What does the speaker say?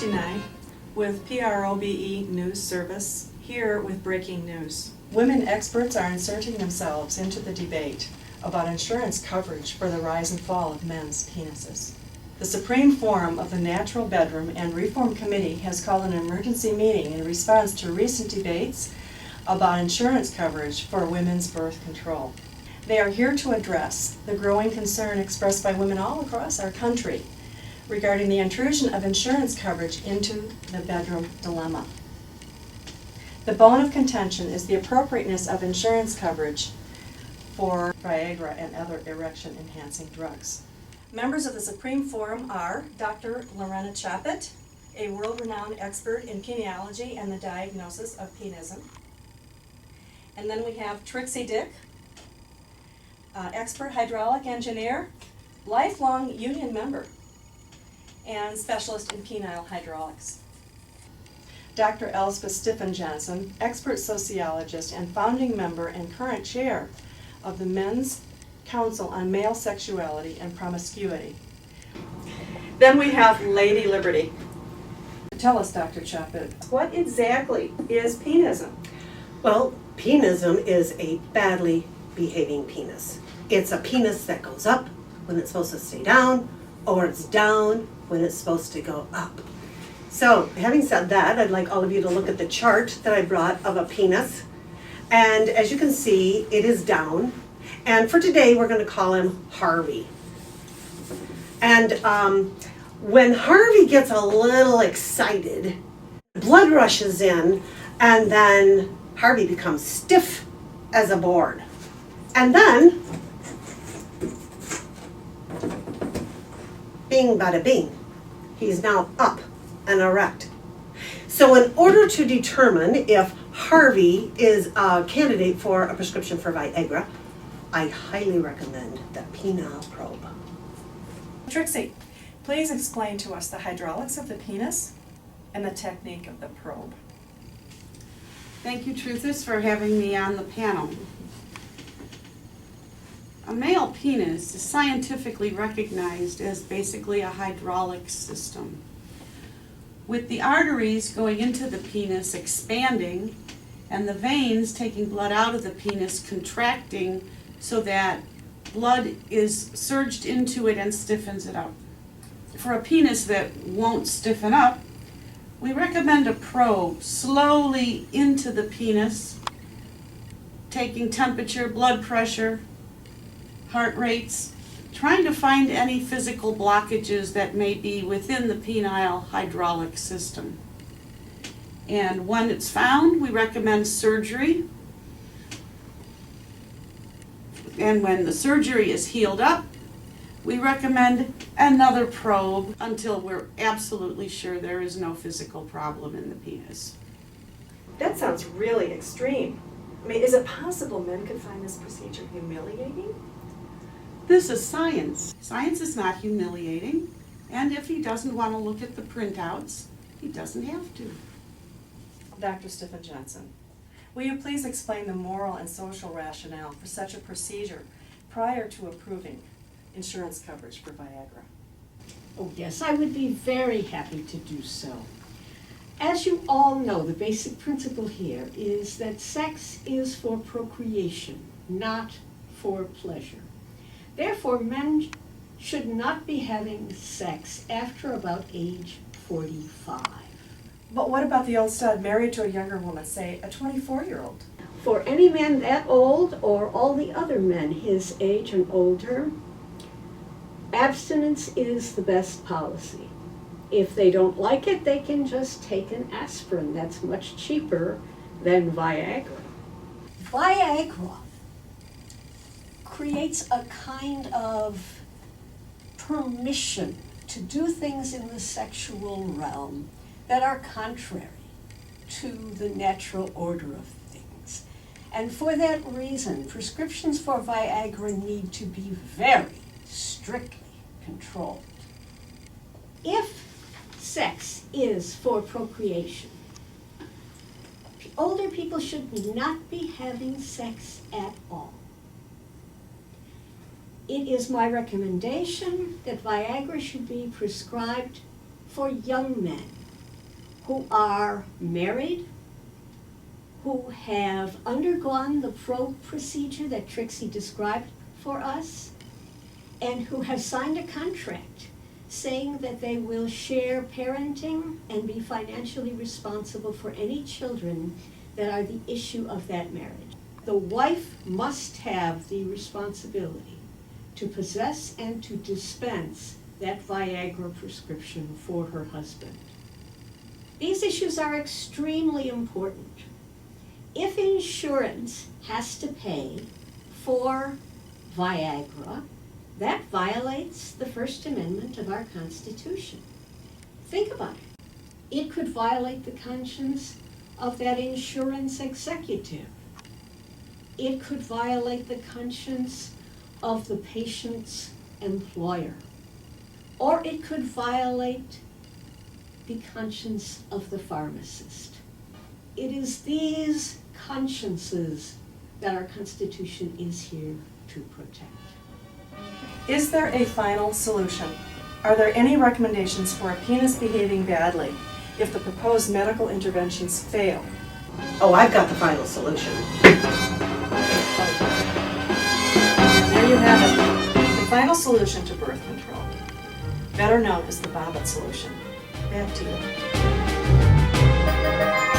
69 with PROBE News Service, here with breaking news. Women experts are inserting themselves into the debate about insurance coverage for the rise and fall of men's penises. The Supreme Forum of the Natural Bedroom and Reform Committee has called an emergency meeting in response to recent debates about insurance coverage for women's birth control. They are here to address the growing concern expressed by women all across our country regarding the intrusion of insurance coverage into the bedroom dilemma. The bone of contention is the appropriateness of insurance coverage for Viagra and other erection-enhancing drugs. Members of the Supreme Forum are Dr. Lorena Chaput, a world-renowned expert in peniology and the diagnosis of penism. And then we have Trixie Dick, expert hydraulic engineer, lifelong union member, and specialist in penile hydraulics. Dr. Elspeth Stiffen-Johnson, expert sociologist and founding member and current chair of the Men's Council on Male Sexuality and Promiscuity. Then we have Lady Liberty. Tell us, Dr. Chaput, what exactly is penism? Well, penism is a badly behaving penis. It's a penis that goes up when it's supposed to stay down, or it's down when it's supposed to go up. So, having said that, I'd like all of you to look at the chart that I brought of a penis. And as you can see, it is down. And for today, we're going to call him Harvey. And when Harvey gets a little excited, blood rushes in, and then Harvey becomes stiff as a board. And then, bing bada bing, he's now up and erect. So in order to determine if Harvey is a candidate for a prescription for Viagra, I highly recommend the penile probe. Trixie, please explain to us the hydraulics of the penis and the technique of the probe. Thank you, Truthers, for having me on the panel. A male penis is scientifically recognized as basically a hydraulic system, with the arteries going into the penis expanding and the veins taking blood out of the penis contracting so that blood is surged into it and stiffens it up. For a penis that won't stiffen up, we recommend a probe slowly into the penis, taking temperature, blood pressure, heart rates, trying to find any physical blockages that may be within the penile hydraulic system. And when it's found, we recommend surgery. And when the surgery is healed up, we recommend another probe until we're absolutely sure there is no physical problem in the penis. That sounds really extreme. I mean, is it possible men could find this procedure humiliating? This is science. Science is not humiliating, and if he doesn't want to look at the printouts, he doesn't have to. Dr. Stiffen-Johnson, will you please explain the moral and social rationale for such a procedure prior to approving insurance coverage for Viagra? Oh yes, I would be very happy to do so. As you all know, the basic principle here is that sex is for procreation, not for pleasure. Therefore, men should not be having sex after about age 45. But what about the old stud married to a younger woman, say a 24-year-old? For any man that old, or all the other men his age and older, abstinence is the best policy. If they don't like it, they can just take an aspirin. That's much cheaper than Viagra. Viagra creates a kind of permission to do things in the sexual realm that are contrary to the natural order of things. And for that reason, prescriptions for Viagra need to be very strictly controlled. If sex is for procreation, older people should not be having sex at all. It is my recommendation that Viagra should be prescribed for young men who are married, who have undergone the probe procedure that Trixie described for us, and who have signed a contract saying that they will share parenting and be financially responsible for any children that are the issue of that marriage. The wife must have the responsibility to possess and to dispense that Viagra prescription for her husband. These issues are extremely important. If insurance has to pay for Viagra, that violates the First Amendment of our Constitution. Think about it. It could violate the conscience of that insurance executive. It could violate the conscience of the patient's employer. Or it could violate the conscience of the pharmacist. It is these consciences that our Constitution is here to protect. Is there a final solution? Are there any recommendations for a penis behaving badly if the proposed medical interventions fail? Oh, I've got the final solution. There you have it. The final solution to birth control, better known as the Bobbitt solution. Back to you.